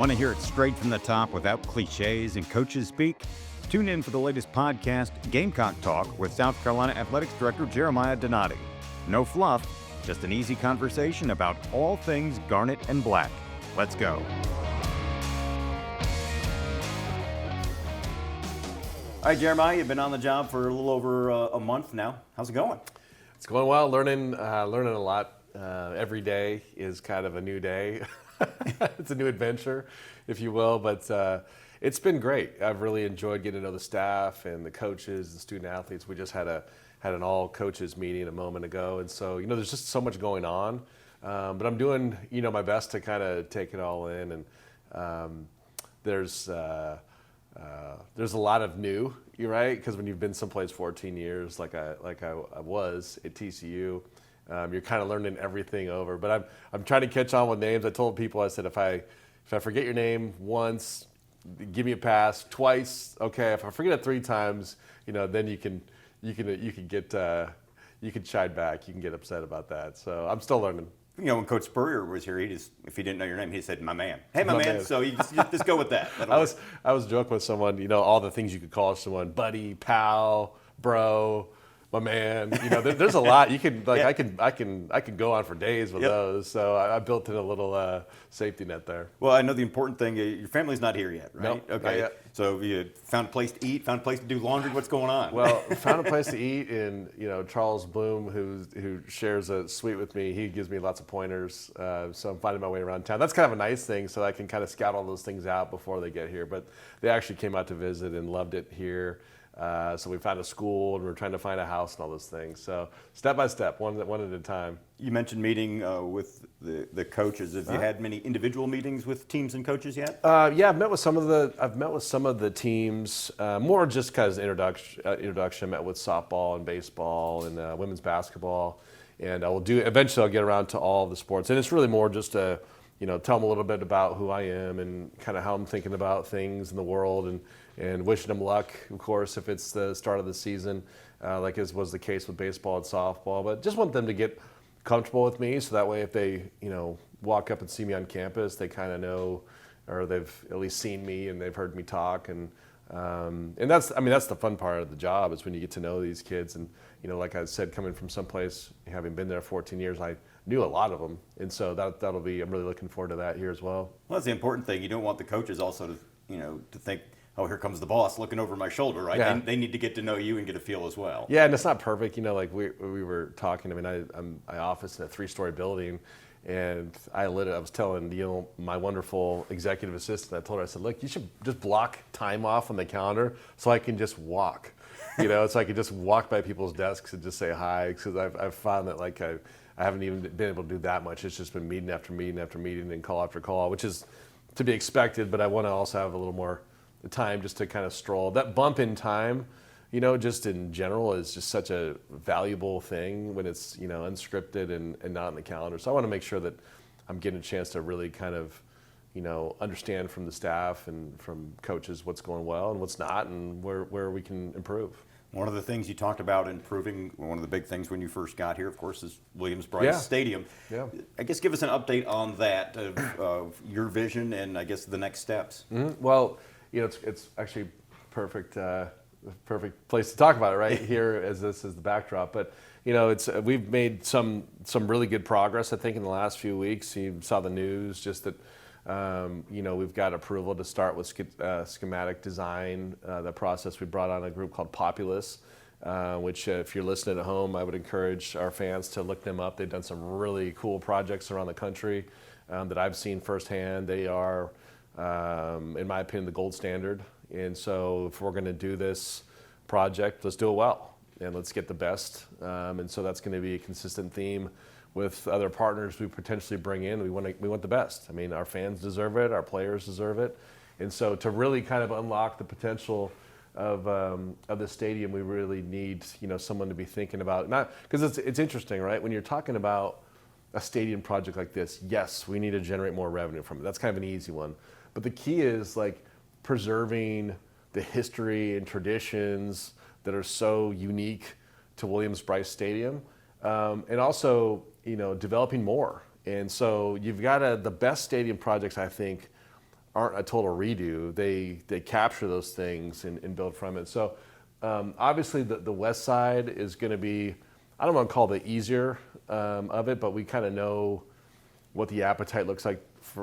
Want to hear it straight from the top without cliches and coaches speak? Tune in for the latest podcast, Gamecock Talk, with South Carolina Athletics Director Jeremiah Donati. No fluff, just an easy conversation about all things Garnet and Black. Let's go. All right, Jeremiah, you've been on the job for a little over a month now. How's it going? It's going well. Learning a lot. Every day is kind of a new day. It's a new adventure, if you will. But it's been great. I've really enjoyed getting to know the staff and the coaches, the student athletes. We just had an all coaches meeting a moment ago, and so there's just so much going on. But I'm doing my best to kind of take it all in. And there's a lot of new, you're right, because when you've been someplace 14 years, like I was at TCU, you're kind of learning everything over. But I'm trying to catch on with names. I told people, I said, if I forget your name once, give me a pass. Twice, okay. If I forget it 3 times, then you can chide back. You can get upset about that. So I'm still learning. When Coach Spurrier was here, if he didn't know your name, he said, "My man." Hey, my man. So you just go with that. I was joking with someone. All the things you could call someone: buddy, pal, bro, my man. There's a lot you can like. Yeah. I can go on for days with those. So I built in a little safety net there. Well, I know the important thing. Your family's not here yet, right? Nope, okay. Not yet. So you found a place to eat, found a place to do laundry. What's going on? Well, found a place to eat, and Charles Bloom, who shares a suite with me, he gives me lots of pointers. So I'm finding my way around town. That's kind of a nice thing, so I can kind of scout all those things out before they get here. But they actually came out to visit and loved it here. So we found a school, and we're trying to find a house and all those things. So step by step, one at a time. You mentioned meeting with the coaches. Have you had many individual meetings with teams and coaches yet? Yeah, I've met with some of the teams. More just because introduction. Met with softball and baseball and women's basketball, and eventually I'll get around to all of the sports. And it's really more just to tell them a little bit about who I am and kind of how I'm thinking about things in the world, and wishing them luck, of course, if it's the start of the season, like as was the case with baseball and softball. But just want them to get comfortable with me, so that way if they walk up and see me on campus, they kind of know, or they've at least seen me and they've heard me talk. And that's the fun part of the job, is when you get to know these kids. And like I said, coming from someplace, having been there 14 years, I knew a lot of them, and so I'm really looking forward to that here as well. Well, that's the important thing. You don't want the coaches also to think, oh, here comes the boss looking over my shoulder, right? Yeah. They need to get to know you and get a feel as well. Yeah, and it's not perfect. Like we were talking. I office in a 3-story building, and I was telling my wonderful executive assistant, I told her, I said, look, you should just block time off on the calendar so I can just walk. So I could just walk by people's desks and just say hi, because I've found that I haven't even been able to do that much. It's just been meeting after meeting after meeting and call after call, which is to be expected, but I want to also have a little more time just to kind of stroll. That bump in time, just in general, is just such a valuable thing when it's, unscripted and not on the calendar. So I want to make sure that I'm getting a chance to really kind of, understand from the staff and from coaches what's going well and what's not, and where we can improve. One of the things you talked about improving, one of the big things when you first got here, of course, is Williams-Brice Stadium. Yeah. I guess give us an update on that, of your vision and I guess the next steps. Mm-hmm. Well, it's actually perfect place to talk about it right here, as this is the backdrop. But we've made some really good progress, I think, in the last few weeks. You saw the news, just that we've got approval to start with schematic design. The process, we brought on a group called Populous, which if you're listening at home, I would encourage our fans to look them up. They've done some really cool projects around the country that I've seen firsthand. They are, in my opinion, the gold standard. And so if we're going to do this project, let's do it well, and let's get the best. And so that's going to be a consistent theme with other partners we potentially bring in. We want the best. Our fans deserve it, our players deserve it. And so to really kind of unlock the potential of the stadium, we really need someone to be thinking about, not because it's interesting, right? When you're talking about a stadium project like this, yes, we need to generate more revenue from it. That's kind of an easy one. But the key is preserving the history and traditions that are so unique to Williams-Brice Stadium, and also developing more. And so you've got the best stadium projects, I think, aren't a total redo. They capture those things and build from it. So obviously the west side is going to be, I don't want to call it the easier of it, but we kind of know what the appetite looks like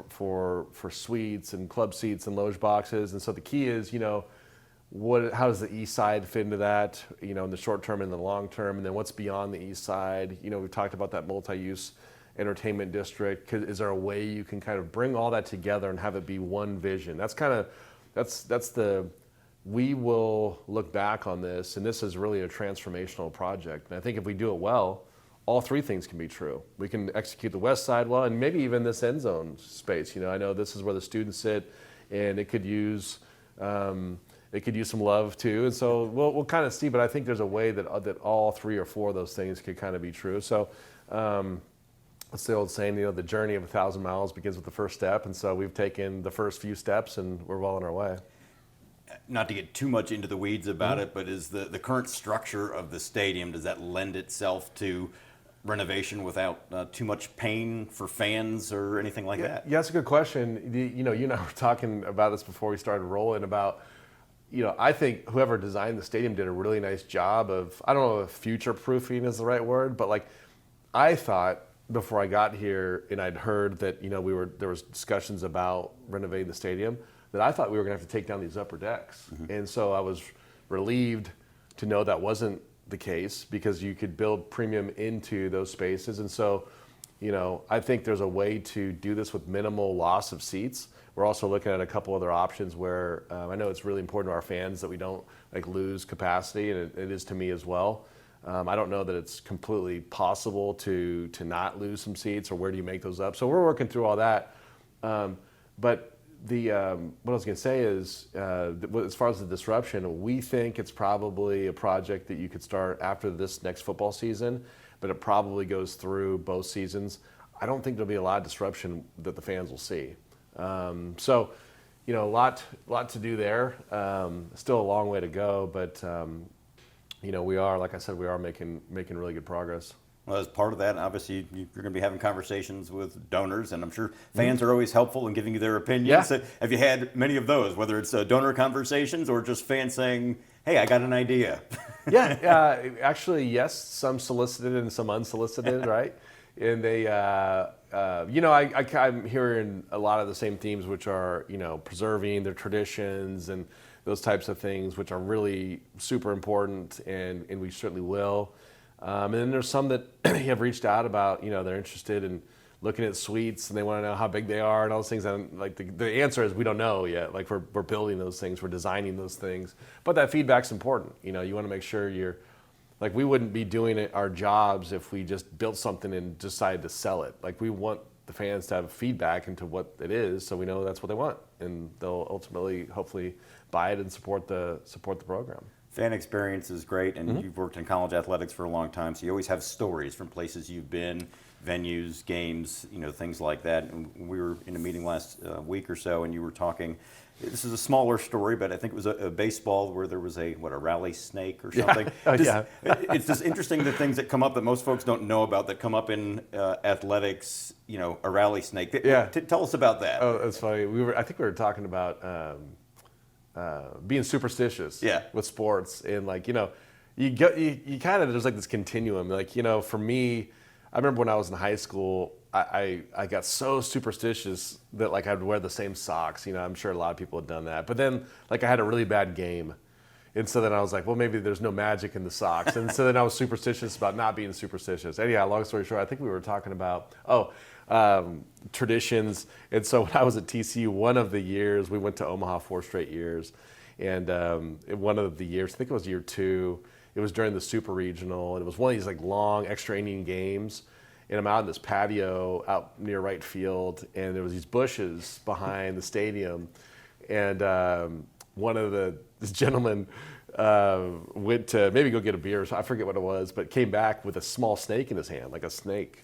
for suites and club seats and loge boxes. And so the key is, how does the east side fit into that, in the short term and the long term, and then what's beyond the east side? We've talked about that multi-use entertainment district. Is there a way you can kind of bring all that together and have it be one vision? We will look back on this, and this is really a transformational project. And I think if we do it well, all three things can be true. We can execute the west side well, and maybe even this end zone space. I know this is where the students sit, and it could use some love too. And so we'll kind of see. But I think there's a way that all three or four of those things could kind of be true. So it's the old saying, the journey of 1,000 miles begins with the first step. And so we've taken the first few steps, and we're well on our way. Not to get too much into the weeds about it, but is the current structure of the stadium, does that lend itself to renovation without too much pain for fans or anything like that? Yeah, that's a good question. You and I were talking about this before we started rolling about, I think whoever designed the stadium did a really nice job of, I don't know if future-proofing is the right word, but I thought before I got here and I'd heard that, there was discussions about renovating the stadium, that I thought we were going to have to take down these upper decks. Mm-hmm. And so I was relieved to know that wasn't the case, because you could build premium into those spaces. And so, I think there's a way to do this with minimal loss of seats. We're also looking at a couple other options where I know it's really important to our fans that we don't lose capacity, and it is to me as well. I don't know that it's completely possible to not lose some seats, or where do you make those up? So we're working through all that. But what I was going to say is, as far as the disruption, we think it's probably a project that you could start after this next football season, but it probably goes through both seasons. I don't think there'll be a lot of disruption that the fans will see. So, a lot to do there. Still a long way to go, but we are, like I said, we are making really good progress. Well, as part of that, obviously, you're going to be having conversations with donors, and I'm sure fans are always helpful in giving you their opinions. Yeah. So have you had many of those, whether it's donor conversations or just fans saying, hey, I got an idea? Yeah, actually, yes, some solicited and some unsolicited, right? And they, I'm hearing a lot of the same themes, which are, preserving their traditions and those types of things, which are really super important, and we certainly will. And then there's some that have reached out about, they're interested in looking at suites, and they want to know how big they are and all those things. And the answer is we don't know yet. We're building those things, we're designing those things. But that feedback's important. You want to make sure we wouldn't be doing our jobs if we just built something and decided to sell it. We want the fans to have feedback into what it is, so we know that's what they want, and they'll ultimately, hopefully, buy it and support the program. Fan experience is great, and you've worked in college athletics for a long time, so you always have stories from places you've been, venues, games, things like that. And we were in a meeting last week or so, and you were talking, this is a smaller story, but I think it was a baseball where there was a rally snake or something. Yeah. It's just interesting, the things that come up that most folks don't know about that come up in athletics, a rally snake. Yeah. Tell us about that. Oh, that's funny. I think we were talking about being superstitious with sports, and you kind of, there's this continuum. For me, I remember when I was in high school, I got so superstitious that I'd wear the same socks. I'm sure a lot of people have done that. But then I had a really bad game, and so then I was like, well, maybe there's no magic in the socks. And so then I was superstitious about not being superstitious. Anyhow, long story short, I think we were talking about traditions. And so when I was at TCU, one of the years, we went to Omaha 4 straight years. And one of the years, I think it was year 2, it was during the Super Regional. And it was one of these long extra inning games. And I'm out in this patio out near right field. And there was these bushes behind the stadium. And this gentleman went to maybe go get a beer. I forget what it was, but came back with a small snake in his hand, like a snake.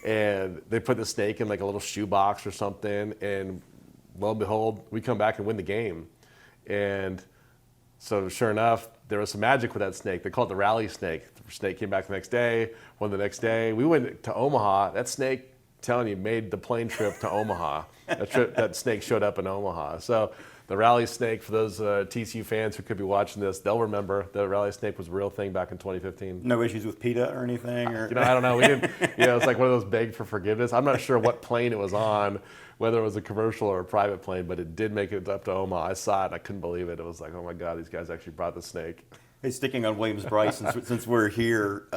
And they put the snake in a little shoebox or something, and lo and behold, we come back and win the game. And so sure enough, there was some magic with that snake. They called it the rally snake. The snake came back the next day, won the next day. We went to Omaha. That snake, telling you, made the plane trip to Omaha. that snake showed up in Omaha. So the rally snake, for those TCU fans who could be watching this, they'll remember the rally snake was a real thing back in 2015. No issues with PETA or anything? Or? I don't know. We didn't. It's like one of those begged for forgiveness. I'm not sure what plane it was on, whether it was a commercial or a private plane, but it did make it up to Omaha. I saw it and I couldn't believe it. It was like, oh my God, these guys actually brought the snake. Hey, sticking on Williams-Brice, since we're here,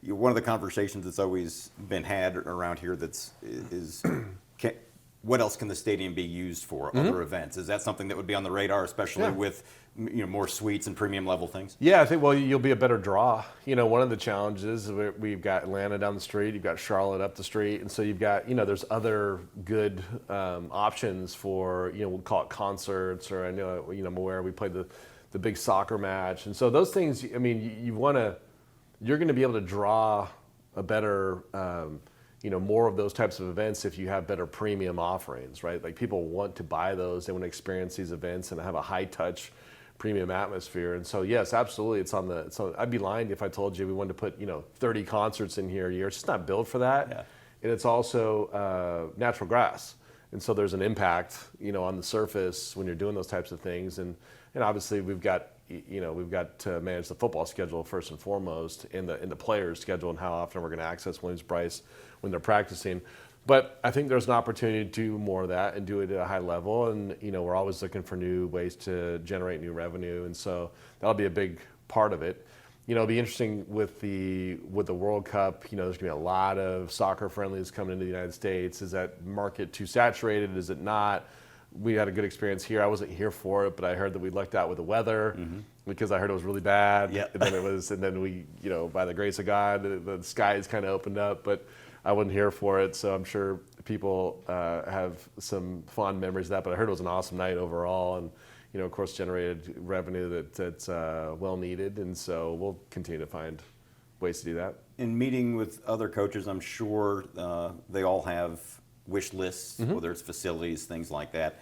one of the conversations that's always been had around here what else can the stadium be used for? Other events? Is that something that would be on the radar, especially with more suites and premium level things? Yeah, I think, you'll be a better draw. One of the challenges, we've got Atlanta down the street, you've got Charlotte up the street, and so you've got, there's other good options for, we'll call it concerts, or I know, where we played the big soccer match. And so those things, you're going to be able to draw a better, more of those types of events if you have better premium offerings, right? Like people want to buy those, they want to experience these events and have a high touch premium atmosphere. And so yes, absolutely, I'd be lying if I told you we wanted to put, 30 concerts in here a year. It's just not built for that. Yeah. And it's also natural grass. And so there's an impact, on the surface when you're doing those types of things. And obviously we've got to manage the football schedule first and foremost, in the players' schedule and how often we're going to access Williams-Brice when they're practicing. But I think there's an opportunity to do more of that and do it at a high level. And we're always looking for new ways to generate new revenue, and so that'll be a big part of it. It'll be interesting with the World Cup. There's going to be a lot of soccer friendlies coming into the United States. Is that market too saturated? Is it not? We had a good experience here. I wasn't here for it, but I heard that we lucked out with the weather because I heard it was really bad. Yep. And then we, by the grace of God, the skies kind of opened up, but I wasn't here for it. So I'm sure people have some fond memories of that, but I heard it was an awesome night overall. And, of course, generated revenue that's well needed. And so we'll continue to find ways to do that. In meeting with other coaches, I'm sure they all have wish lists, whether it's facilities, things like that.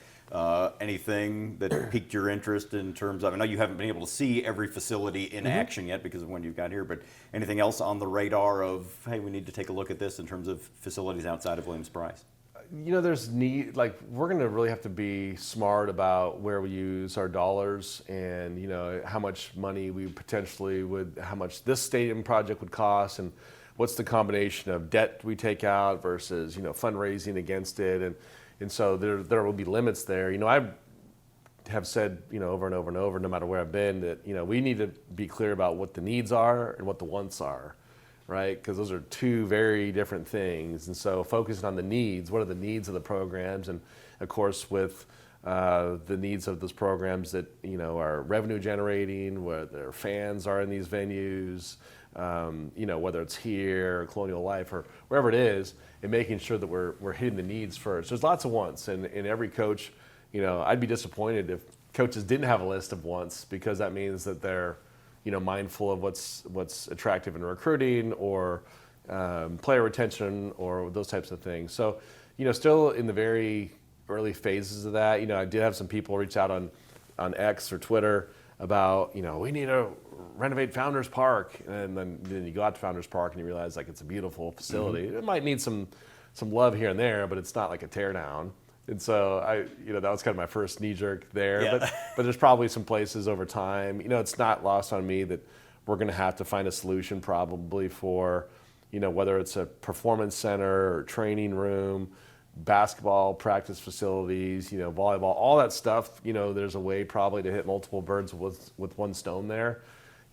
Anything that piqued your interest in terms of, I know you haven't been able to see every facility in action yet because of when you've got here, but anything else on the radar of, hey, we need to take a look at this in terms of facilities outside of Williams-Brice? There's we're going to really have to be smart about where we use our dollars and, how much money we potentially how much this stadium project would cost, and what's the combination of debt we take out versus, fundraising against it. And so there will be limits there. I have said, over and over and over, no matter where I've been, that, we need to be clear about what the needs are and what the wants are, right? Because those are two very different things. And so focusing on the needs, what are the needs of the programs? And of course, with the needs of those programs that, are revenue generating, where their fans are in these venues, whether it's here or Colonial Life or wherever it is, and making sure that we're hitting the needs first. There's lots of wants, and every coach, I'd be disappointed if coaches didn't have a list of wants, because that means that they're, mindful of what's attractive in recruiting or player retention or those types of things. So, still in the very early phases of that. I did have some people reach out on X or Twitter about, we need to renovate Founders Park, and then you go out to Founders Park and you realize it's a beautiful facility. It might need some love here and there, but it's not like a tear down. And so that was kind of my first knee jerk there. Yeah. But there's probably some places over time. It's not lost on me that we're going to have to find a solution probably for, whether it's a performance center or training room, basketball practice facilities, volleyball, all that stuff. There's a way probably to hit multiple birds with one stone there.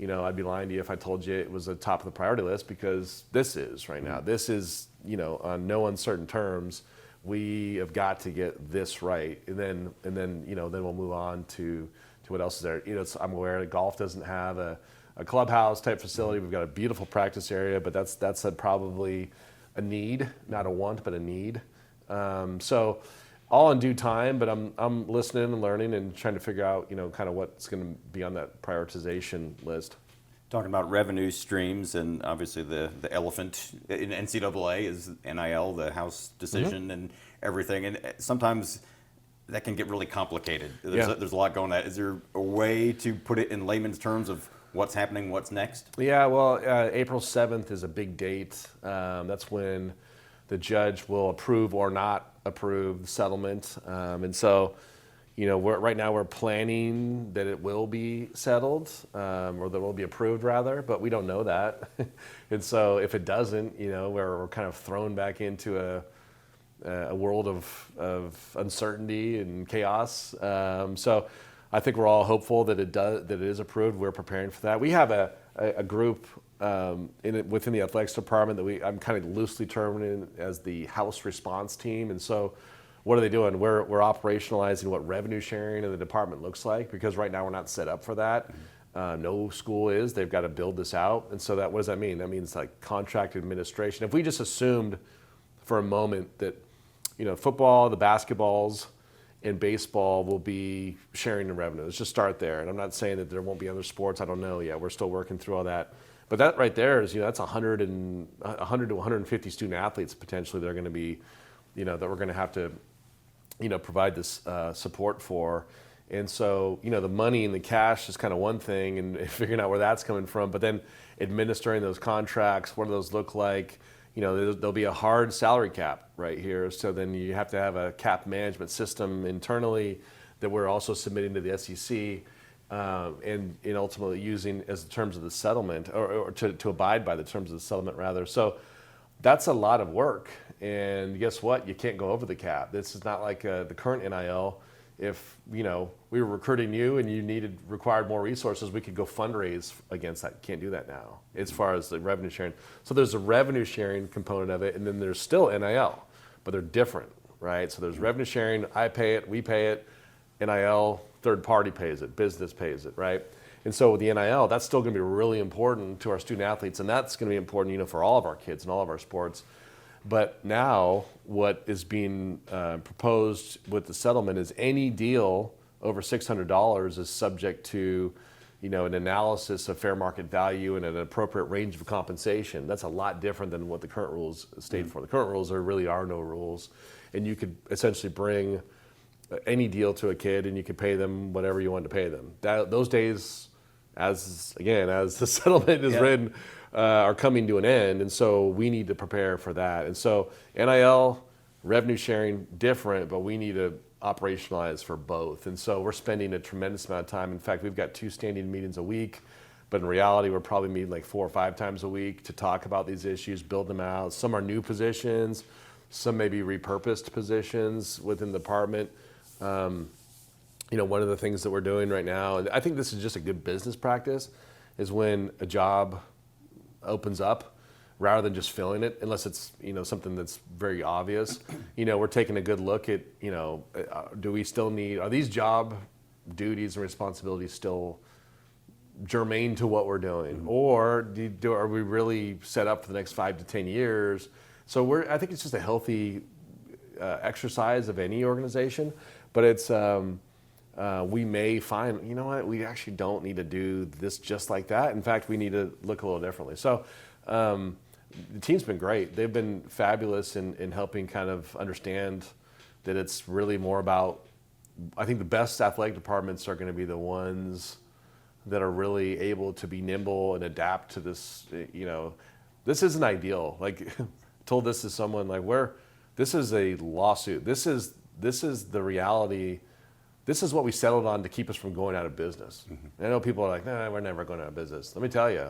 I'd be lying to you if I told you it was the top of the priority list, because this is right now. This is, on no uncertain terms, we have got to get this right, and then we'll move on to what else is there. I'm aware that golf doesn't have a clubhouse type facility. We've got a beautiful practice area, but that's probably a need, not a want, but a need. So all in due time, but I'm listening and learning and trying to figure out, kind of what's going to be on that prioritization list. Talking about revenue streams, and obviously the elephant in NCAA is NIL, the House decision and everything. And sometimes that can get really complicated. There's a lot going on. Is there a way to put it in layman's terms of what's happening, what's next? Yeah, well, April 7th is a big date. That's when the judge will approve or not approve the settlement. And so, right now we're planning that it will be settled, or that it will be approved rather, but we don't know that. And so if it doesn't, we're kind of thrown back into a world of uncertainty and chaos. So I think we're all hopeful that that it is approved. We're preparing for that. We have a group within the athletics department that I'm kind of loosely terming as the house response team. And so what are they doing? We're operationalizing what revenue sharing in the department looks like, because right now we're not set up for that. No school is. They've got to build this out. And so what does that mean? That means like contract administration. If we just assumed for a moment that football, the basketballs, and baseball will be sharing the revenue. Let's just start there. And I'm not saying that there won't be other sports. I don't know yet. We're still working through all that. But that right there is, that's 100 to 150 student athletes potentially that are going to be, that we're going to have to, provide this support for. And so, the money and the cash is kind of one thing, and figuring out where that's coming from. But then administering those contracts, what do those look like? There'll be a hard salary cap right here. So then you have to have a cap management system internally that we're also submitting to the SEC, and ultimately using as the terms of the settlement, or to abide by the terms of the settlement rather. So that's a lot of work. And guess what? You can't go over the cap. This is not like the current NIL. If we were recruiting you and required more resources, we could go fundraise against that. Can't do that now as far as the revenue sharing. So there's a revenue sharing component of it, and then there's still NIL, but they're different, right? So there's revenue sharing, I pay it, we pay it. NIL, third party pays it, business pays it, right? And so with the NIL, that's still going to be really important to our student athletes, and that's going to be important, for all of our kids and all of our sports. But now what is being proposed with the settlement is any deal over $600 is subject to, an analysis of fair market value and an appropriate range of compensation. That's a lot different than what the current rules state for. The current rules really are no rules, and you could essentially bring any deal to a kid and you could pay them whatever you want to pay them. Those days, as the settlement is written, are coming to an end, and so we need to prepare for that. And so NIL, revenue sharing, different, but we need to operationalize for both. And so we're spending a tremendous amount of time. In fact, we've got 2 standing meetings a week, but in reality, we're probably meeting like 4 or 5 times a week to talk about these issues, build them out. Some are new positions, some may be repurposed positions within the department. One of the things that we're doing right now, and I think this is just a good business practice, is when a job opens up, rather than just filling it, unless it's something that's very obvious. We're taking a good look at do we still are these job duties and responsibilities still germane to what we're doing, or are we really set up for the next 5 to 10 years? So I think it's just a healthy exercise of any organization, but it's we may find, we actually don't need to do this just like that. In fact, we need to look a little differently. So the team's been great. They've been fabulous in helping kind of understand that it's really more about, I think the best athletic departments are going to be the ones that are really able to be nimble and adapt to this. This isn't ideal. Like, told this to someone, this is a lawsuit. This is the reality. This is what we settled on to keep us from going out of business. Mm-hmm. I know people are like, nah, we're never going out of business. Let me tell you,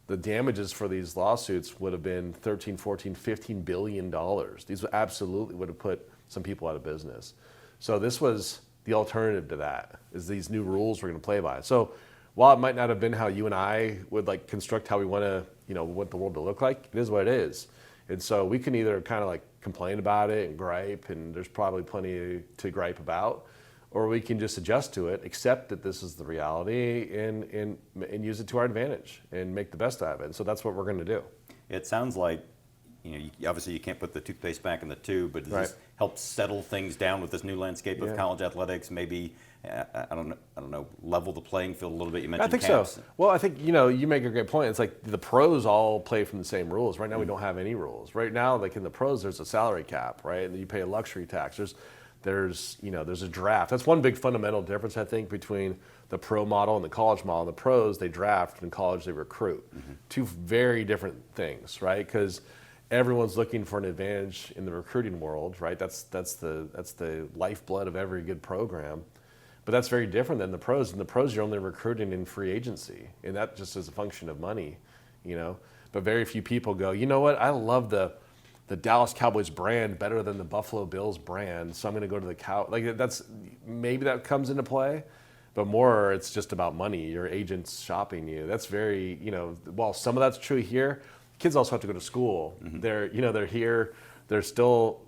the damages for these lawsuits would have been $13, $14, $15 billion. These absolutely would have put some people out of business. So this was the alternative to that, is these new rules we're going to play by. So while it might not have been how you and I would construct how we want to, what the world to look like, it is what it is. And so we can either kind of complain about it and gripe, and there's probably plenty to gripe about, or we can just adjust to it, accept that this is the reality, and use it to our advantage and make the best out of it. And so that's what we're going to do. It sounds like, obviously you can't put the toothpaste back in the tube, but does this help settle things down with this new landscape of college athletics? Maybe, I don't know, level the playing field a little bit. You mentioned camps. So. Well, I think, you make a great point. It's like the pros all play from the same rules. Right now we don't have any rules. Right now, in the pros, there's a salary cap, right? And you pay a luxury tax. There's a draft. That's one big fundamental difference, I think, between the pro model and the college model. The pros, they draft, and in college they recruit. Mm-hmm. Two very different things, right? Because everyone's looking for an advantage in the recruiting world, right? That's the lifeblood of every good program. But that's very different than the pros. In the pros, you're only recruiting in free agency, and that just is a function of money, you know. But very few people go, you know what? I love the Dallas Cowboys brand better than the Buffalo Bills brand, so I'm going to go to the like that's maybe that comes into play, but more it's just about money. Your agent's shopping you. That's very, you know. While some of that's true here, kids also have to go to school. They're here. They're still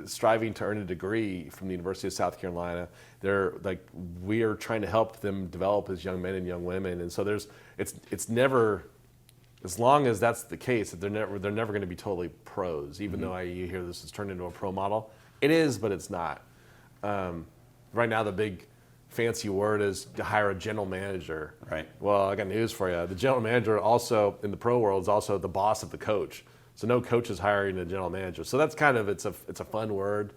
striving to earn a degree from the University of South Carolina. They're like, we are trying to help them develop as young men and young women. And so it's never, as long as that's the case, that they're never going to be totally pros, even though you hear this is turned into a pro model. It is, but it's not. Right now, the big fancy word is to hire a general manager. Right. Well, I got news for you. The general manager also, in the pro world, is also the boss of the coach. So no coach is hiring a general manager. So that's kind of, it's a fun word,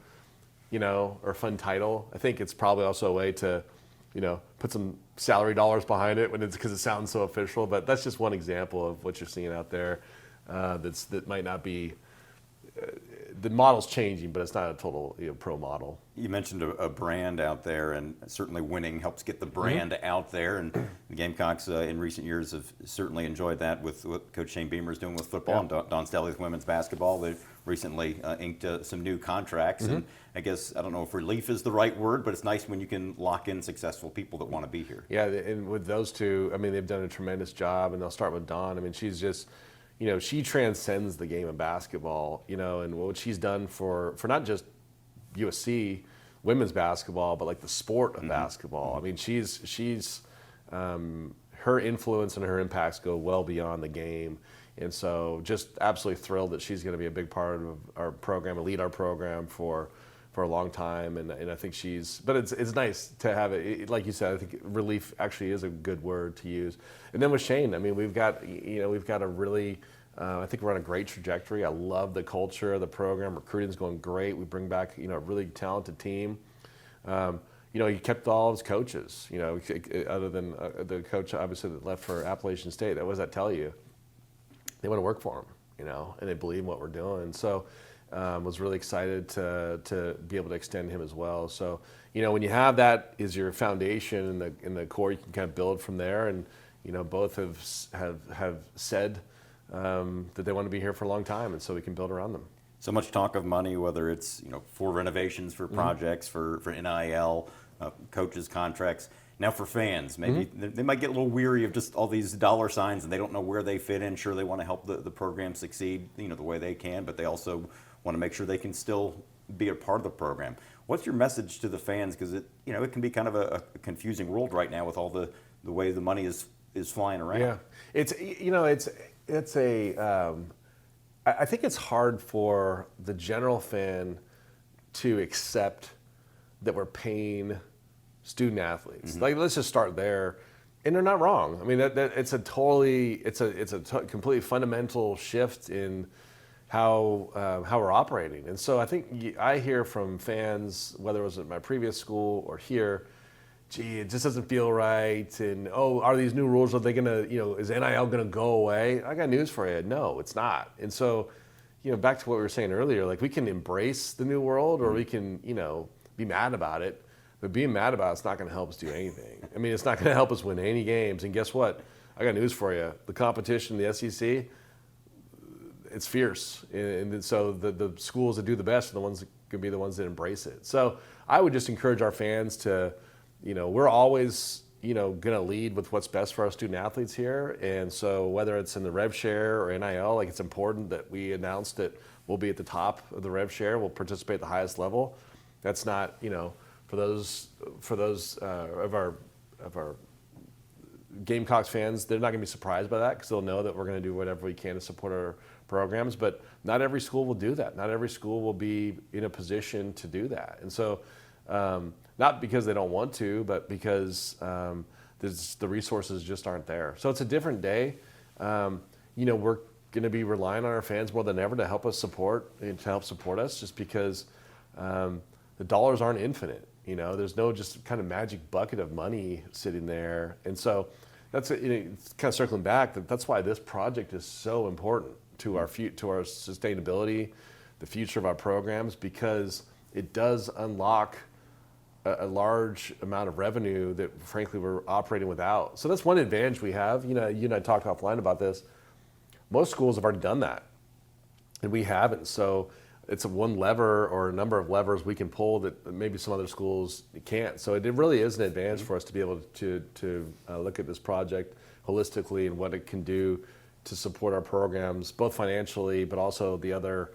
you know, or fun title. I think it's probably also a way to, you know, put some salary dollars behind it because it sounds so official. But that's just one example of what you're seeing out there. That might not be. The model's changing, but it's not a total pro model. You mentioned a brand out there, and certainly winning helps get the brand out there. And the Gamecocks in recent years have certainly enjoyed that with what Coach Shane Beamer is doing with football and Don Staley with women's basketball. They've recently inked some new contracts, and I guess, I don't know if relief is the right word, but it's nice when you can lock in successful people that want to be here. Yeah, and with those two, I mean, they've done a tremendous job, and they'll start with Dawn. I mean, she's just, you know, she transcends the game of basketball, you know, and what she's done for not just USC women's basketball, but like the sport of basketball. I mean, she's her influence and her impacts go well beyond the game. And so just absolutely thrilled that she's going to be a big part of our program and lead our program for a long time. And I think but it's nice to have it. Like you said, I think relief actually is a good word to use. And then with Shane, I mean, we've got a really, I think we're on a great trajectory. I love the culture of the program. Recruiting's going great. We bring back, a really talented team. He kept all his coaches, other than the coach obviously that left for Appalachian State. What does that tell you? They want to work for him, and they believe in what we're doing. So was really excited to be able to extend him as well. So, when you have that as your foundation in the core, you can kind of build from there. And, both have said that they want to be here for a long time, and so we can build around them. So much talk of money, whether it's for renovations, for projects, for NIL, coaches' contracts. Now for fans, maybe they might get a little weary of just all these dollar signs, and they don't know where they fit in. Sure, they want to help the program succeed, the way they can, but they also want to make sure they can still be a part of the program. What's your message to the fans? Because it can be kind of a confusing world right now with all the way the money is flying around. Yeah, I think it's hard for the general fan to accept that we're paying student athletes. Like, let's just start there, and they're not wrong. I mean, it's a completely fundamental shift in how we're operating. And so I think I hear from fans, whether it was at my previous school or here, gee, it just doesn't feel right. And are these new rules? Are they gonna, is NIL gonna go away? I got news for you. No, it's not. And so, back to what we were saying earlier, like, we can embrace the new world, or we can, be mad about it. But being mad about it's not going to help us do anything. I mean, it's not going to help us win any games. And guess what? I got news for you. The competition, the SEC, it's fierce. And so the schools that do the best are the ones that could be the ones that embrace it. So I would just encourage our fans to, we're always, going to lead with what's best for our student athletes here. And so whether it's in the rev share or NIL, like, it's important that we announce that we'll be at the top of the rev share. We'll participate at the highest level. That's not, for those of our Gamecocks fans, they're not going to be surprised by that, because they'll know that we're going to do whatever we can to support our programs. But not every school will do that. Not every school will be in a position to do that. And so, not because they don't want to, but because the resources just aren't there. So it's a different day. We're going to be relying on our fans more than ever to help support us, just because the dollars aren't infinite. There's no just kind of magic bucket of money sitting there. And so that's it's kind of circling back. That's why this project is so important. to our sustainability, the future of our programs, because it does unlock a large amount of revenue that frankly we're operating without. So that's one advantage we have. You and I talked offline about this. Most schools have already done that, and we haven't. So it's one lever or a number of levers we can pull that maybe some other schools can't. So it really is an advantage for us to be able to look at this project holistically and what it can do to support our programs, both financially, but also the other,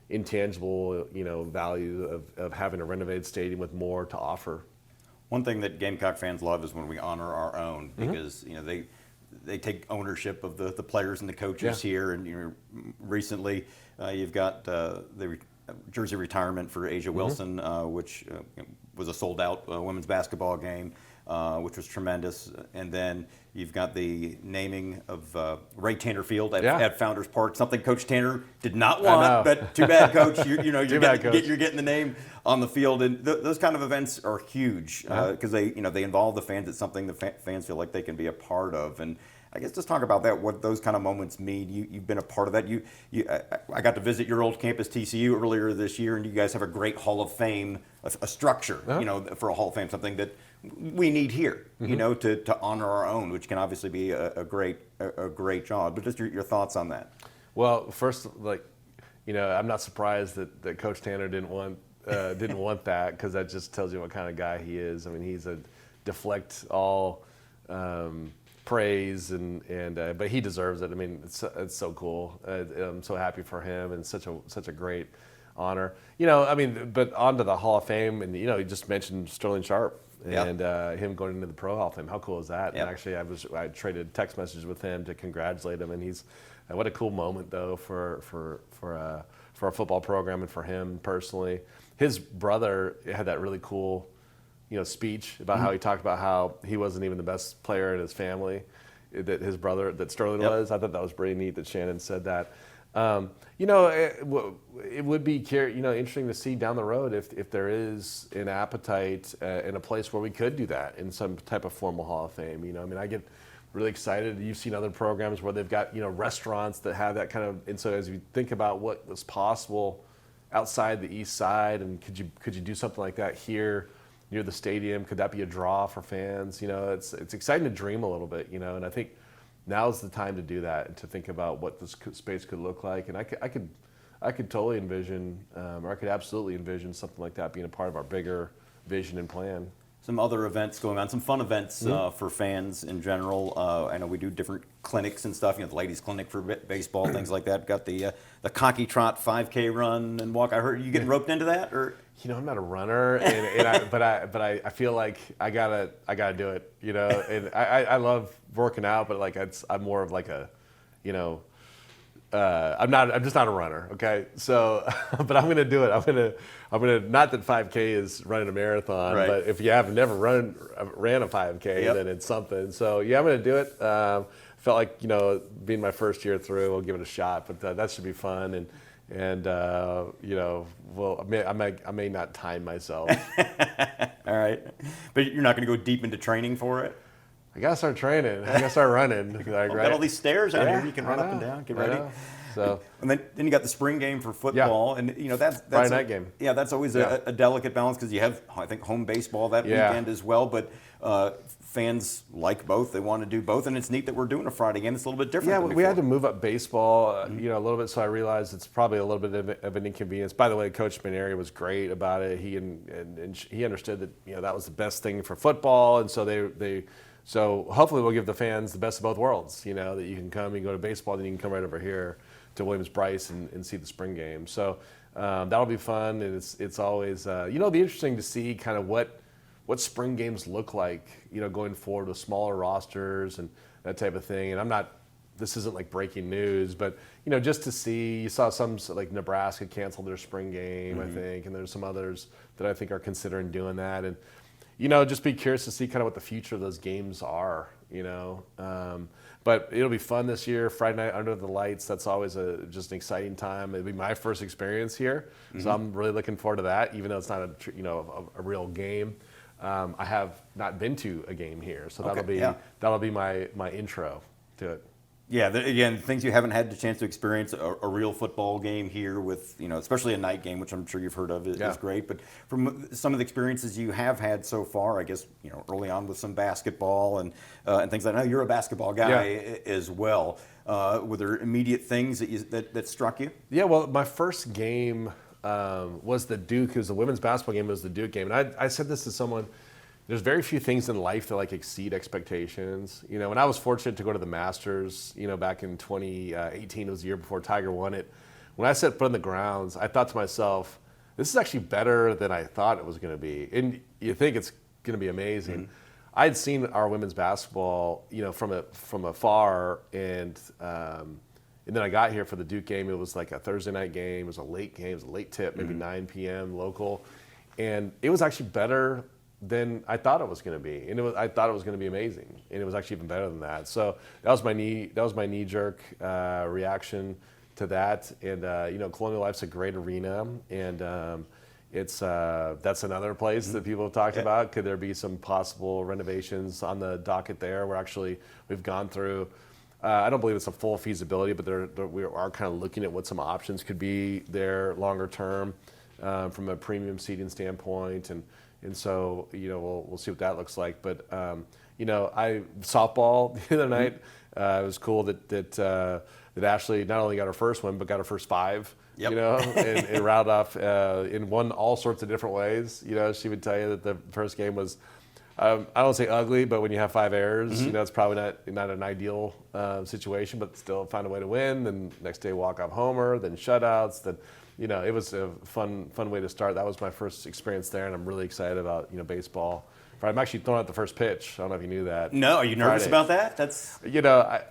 intangible, value of having a renovated stadium with more to offer. One thing that Gamecock fans love is when we honor our own, because they take ownership of the players and the coaches here. And recently, you've got the jersey retirement for Asia Wilson, which was a sold-out women's basketball game, which was tremendous. And then you've got the naming of Ray Tanner Field at Founders Park, something Coach Tanner did not want, but too bad, Coach. You're getting the name on the field, and those kind of events are huge because they involve the fans. It's something the fans feel like they can be a part of. And I guess just talk about that, what those kind of moments mean. You've been a part of that. I got to visit your old campus, TCU, earlier this year, and you guys have a great Hall of Fame, a structure, for a Hall of Fame, something that we need here, to honor our own, which can obviously be a great job. But just your thoughts on that. Well, first, I'm not surprised that Coach Tanner didn't want that, because that just tells you what kind of guy he is. I mean, he's a deflect all praise, but he deserves it. I mean, it's so cool. I'm so happy for him, and such a great honor. But on to the Hall of Fame, and you just mentioned Sterling Sharp and him going into the Pro Hall of Fame. How cool is that? Yep. And actually, I traded text messages with him to congratulate him, and he's what a cool moment though for our football program and for him personally. His brother had that really cool speech about how he talked about how he wasn't even the best player in his family, that his brother, that Sterling was. I thought that was pretty neat that Shannon said that. It would be interesting to see down the road if there is an appetite in a place where we could do that in some type of formal Hall of Fame. I get really excited. You've seen other programs where they've got restaurants that have that kind of. And so as you think about what was possible outside the East Side, and could you do something like that here near the stadium? Could that be a draw for fans? It's exciting to dream a little bit, and I think now's the time to do that and to think about what this space could look like. And I could totally envision, or I could absolutely envision something like that being a part of our bigger vision and plan. Some other events going on, some fun events for fans in general. I know we do different clinics and stuff. The ladies' clinic for baseball, things like that. Got the Cocky Trot 5K run and walk. I heard you getting roped into that, or I'm not a runner, but I feel like I gotta do it. And I love working out, but I'm more of like a, I'm just not a runner. Okay, so but I'm gonna do it. I'm gonna not that 5K is running a marathon, right. But if you have never ran a 5K, then it's something. So I'm gonna do it. Felt like being my first year through, we'll give it a shot. But that should be fun, and I may not time myself. All right, but you're not gonna go deep into training for it. I gotta start training. I gotta start running. Right? Got all these stairs out here. You can run up and down. Get ready. So, and then you got the spring game for football, and that's Friday night game. Yeah, that's always a delicate balance because you have, I think, home baseball that weekend as well. But fans like both; they want to do both, and it's neat that we're doing a Friday game. It's a little bit different. Yeah, we had to move up baseball, a little bit. So I realized it's probably a little bit of an inconvenience. By the way, Coach Maneri was great about it. He he understood that that was the best thing for football, and so they. So hopefully we'll give the fans the best of both worlds, that you can come, you can go to baseball, then you can come right over here to Williams-Brice and see the spring game. So that'll be fun, and it's always, it'll be interesting to see kind of what spring games look like, going forward with smaller rosters and that type of thing. And this isn't like breaking news, but, just to see, you saw some, like Nebraska canceled their spring game, I think, and there's some others that I think are considering doing that. And, just be curious to see kind of what the future of those games are, But it'll be fun this year. Friday night under the lights, that's always just an exciting time. It'll be my first experience here, so I'm really looking forward to that, even though it's not a real game. I have not been to a game here, so that'll be my intro to it. Yeah, again, things you haven't had the chance to experience, a real football game here with, especially a night game, which I'm sure you've heard of, is great. But from some of the experiences you have had so far, I guess, early on with some basketball and things like that. I know you're a basketball guy as well. Were there immediate things that struck you? Yeah, well, my first game was the Duke. It was the women's basketball game. It was the Duke game. And I said this to someone. There's very few things in life that like exceed expectations. When I was fortunate to go to the Masters, back in 2018, it was the year before Tiger won it. When I set foot on the grounds, I thought to myself, this is actually better than I thought it was going to be. And you think it's going to be amazing. Mm-hmm. I had seen our women's basketball, from afar, and then I got here for the Duke game. It was like a Thursday night game. It was a late game. It was a late tip, maybe 9 p.m. local, and it was actually better than I thought it was going to be, and I thought it was going to be amazing, and it was actually even better than that. So that was my knee jerk reaction to that, and Colonial Life's a great arena, and it's that's another place that people have talked about. Could there be some possible renovations on the docket there? We've gone through. I don't believe it's a full feasibility, but we are kind of looking at what some options could be there longer term from a premium seating standpoint, and so, we'll see what that looks like. But, softball the other night, it was cool that Ashley not only got her first one, but got her first 5, and rattled off and won all sorts of different ways. She would tell you that the first game was, I don't say ugly, but when you have 5 errors, it's probably not an ideal situation, but still found a way to win. Then next day, walk-off homer, then shutouts, then... it was a fun way to start. That was my first experience there, and I'm really excited about baseball. I'm actually throwing out the first pitch. I don't know if you knew that. No, are you nervous about that? That's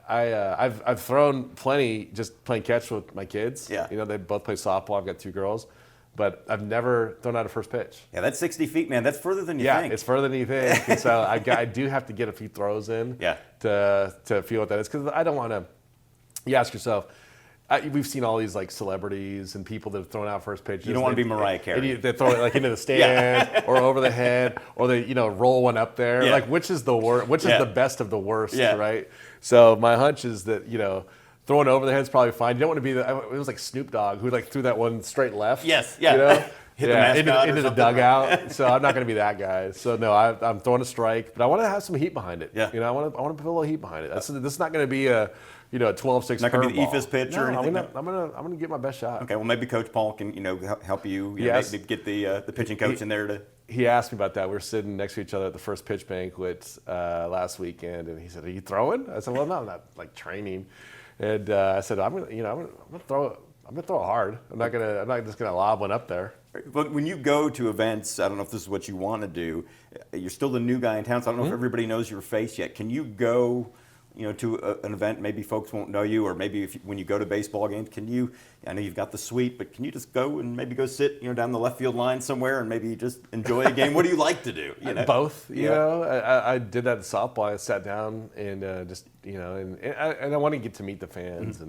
I've thrown plenty just playing catch with my kids. Yeah. They both play softball. I've got 2 girls, but I've never thrown out a first pitch. Yeah, that's 60 feet, man. That's further than you think. Yeah, it's further than you think. And so I do have to get a few throws in. To feel what that is, because I don't want to. You ask yourself. We've seen all these like celebrities and people that have thrown out first pitches. You don't want to be Mariah Carey. They throw it like into the stand or over the head, or they roll one up there. Yeah. Like which is the worst? Which is the best of the worst? Right. So my hunch is that throwing over the head is probably fine. You don't want to be it was like Snoop Dogg who like threw that one straight left. Yes. Yeah. Hit the mascot into the dugout. So I'm not going to be that guy. So no, I'm throwing a strike, but I want to have some heat behind it. Yeah. I want to put a little heat behind it. This is not going to be a 12-6 not going to be the eephus pitch or anything. I'm going to get my best shot. Okay, well maybe Coach Paul can help you. Maybe get the pitching coach in there to. He asked me about that. We were sitting next to each other at the first pitch banquet last weekend, and he said, "Are you throwing?" I said, "Well, no, I'm not like training." And I said, "I'm gonna throw it. I'm gonna throw it hard. I'm not just gonna lob one up there." But when you go to events, I don't know if this is what you want to do. You're still the new guy in town, so I don't know if everybody knows your face yet. Can you go? To an event, maybe folks won't know you, or maybe when you go to baseball games, I know you've got the suite, but can you just go and maybe go sit, down the left field line somewhere and maybe just enjoy a game? What do you like to do? Both, I did that in softball. I sat down and and I want to get to meet the fans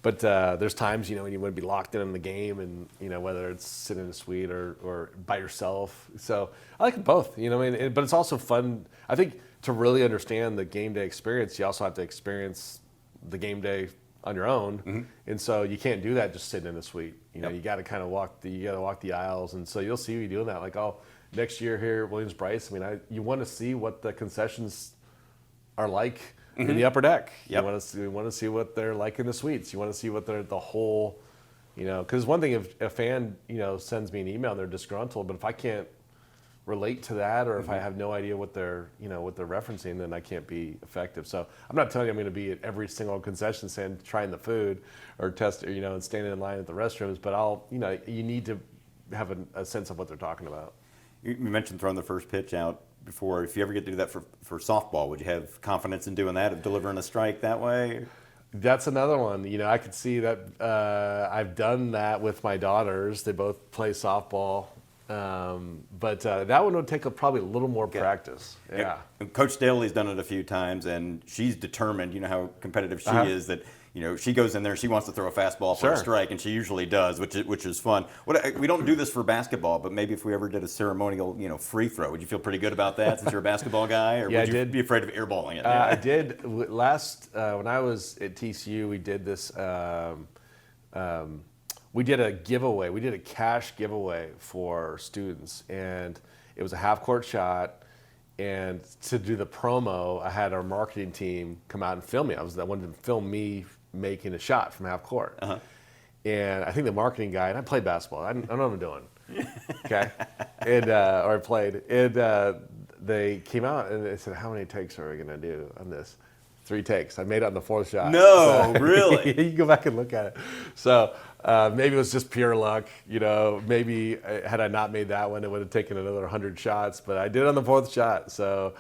but there's times, when you want to be locked in on the game and, whether it's sitting in a suite or by yourself. So I like both, but it's also fun. I think to really understand the game day experience, you also have to experience the game day on your own. And so you can't do that just sitting in a suite. You got to kind of walk the aisles. And so you'll see me doing that. Like, next year here at Williams-Brice, you want to see what the concessions are like in the upper deck. You want to see what they're like in the suites. You want to see what they're the whole, because one thing if a fan, sends me an email and they're disgruntled, but if I can't relate to that, or if I have no idea what they're referencing, then I can't be effective. So I'm not telling you I'm going to be at every single concession stand trying the food or test, and standing in line at the restrooms, but you need to have a sense of what they're talking about. You mentioned throwing the first pitch out before. If you ever get to do that for softball, would you have confidence in doing that, of delivering a strike that way? That's another one. I could see that. I've done that with my daughters. They both play softball. But that one would take probably a little more practice. Yeah. Coach Staley's done it a few times, and she's determined. You know how competitive she is. That she goes in there, she wants to throw a fastball for a strike, and she usually does, which is fun. We don't do this for basketball, but maybe if we ever did a ceremonial, free throw, would you feel pretty good about that since you're a basketball guy, or would you be afraid of airballing it? I did last when I was at TCU. We did this. We did a giveaway. We did a cash giveaway for students, and it was a half-court shot. And to do the promo, I had our marketing team come out and film me. I wanted to film me making a shot from half court. And I think the marketing guy, and I played basketball. I don't know what I'm doing. Okay, or I played. And they came out and they said, "How many takes are we gonna do on this?" 3 takes. I made it on the 4th shot. No, really? You can go back and look at it. So maybe it was just pure luck. Maybe had I not made that one, it would have taken another 100 shots. But I did it on the 4th shot. So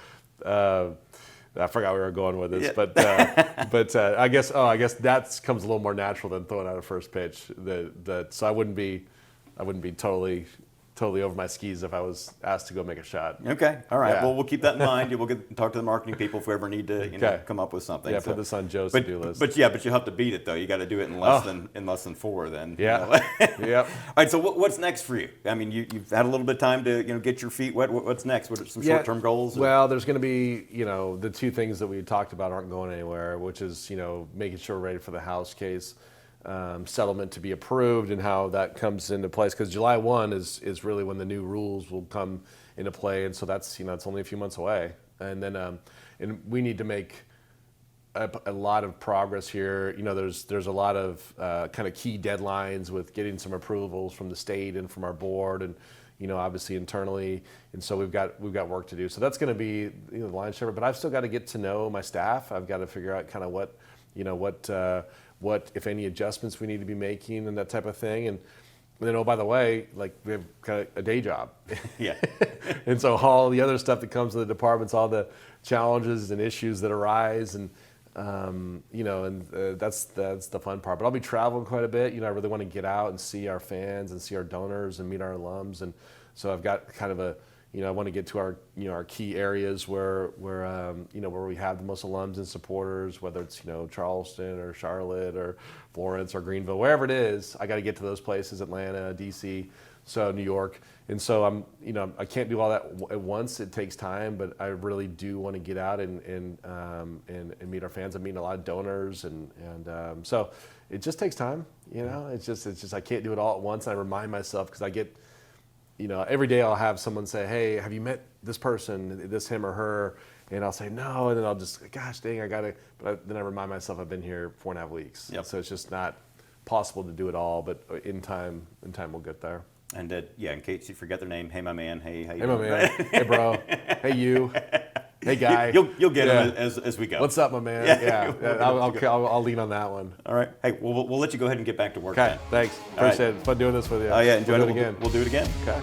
I forgot where we were going with this. Yeah. But I guess that comes a little more natural than throwing out a first pitch. So I wouldn't be totally over my skis if I was asked to go make a shot. Okay, all right. Yeah. Well, we'll keep that in mind. We'll talk to the marketing people if we ever need to come up with something. Yeah, put this on Joe's to-do list. But you'll have to beat it though. You got to do it in less than 4. Then. Yeah. Yep. All right. So what's next for you? I mean, you've had a little bit of time to get your feet wet. What's next? What are some short-term goals? Well, there's going to be the 2 things that we talked about aren't going anywhere, which is making sure we're ready for the House case. Settlement to be approved and how that comes into place, because July 1 is really when the new rules will come into play, and so that's it's only a few months away, and then and we need to make a lot of progress here. There's a lot of kind of key deadlines with getting some approvals from the state and from our board, and obviously internally, and so we've got work to do. So that's going to be the lion's share. But I've still got to get to know my staff. I've got to figure out kind of what, if any, adjustments we need to be making and that type of thing. And then, oh, by the way, we have kind of a day job. Yeah. And so all the other stuff that comes to the departments, all the challenges and issues that arise, and that's the fun part. But I'll be traveling quite a bit. I really want to get out and see our fans and see our donors and meet our alums. And so I've got kind of I want to get to our key areas where we have the most alums and supporters, whether it's Charleston or Charlotte or Florence or Greenville, wherever it is. I got to get to those places: Atlanta, DC, so New York. And so I can't do all that at once. It takes time, but I really do want to get out and meet our fans. I'm meeting a lot of donors, and so it just takes time. It's just I can't do it all at once. And I remind myself, because I get. Every day I'll have someone say, "Hey, have you met this person, this him or her?" And I'll say no, and then I'll just, gosh dang, I gotta. But then I remind myself I've been here 4.5 weeks. Yep. So it's just not possible to do it all. But in time we'll get there. And in case you forget their name, hey my man, hey how you Hey doing? my man, hey bro, hey you, hey guy. You'll get them as we go. What's up, my man? Yeah. I'll lean on that one. All right. Hey, we'll let you go ahead and get back to work. Okay, thanks. Appreciate it. Fun doing this with you. Oh yeah, enjoy We'll it do it again. We'll do it again. Okay.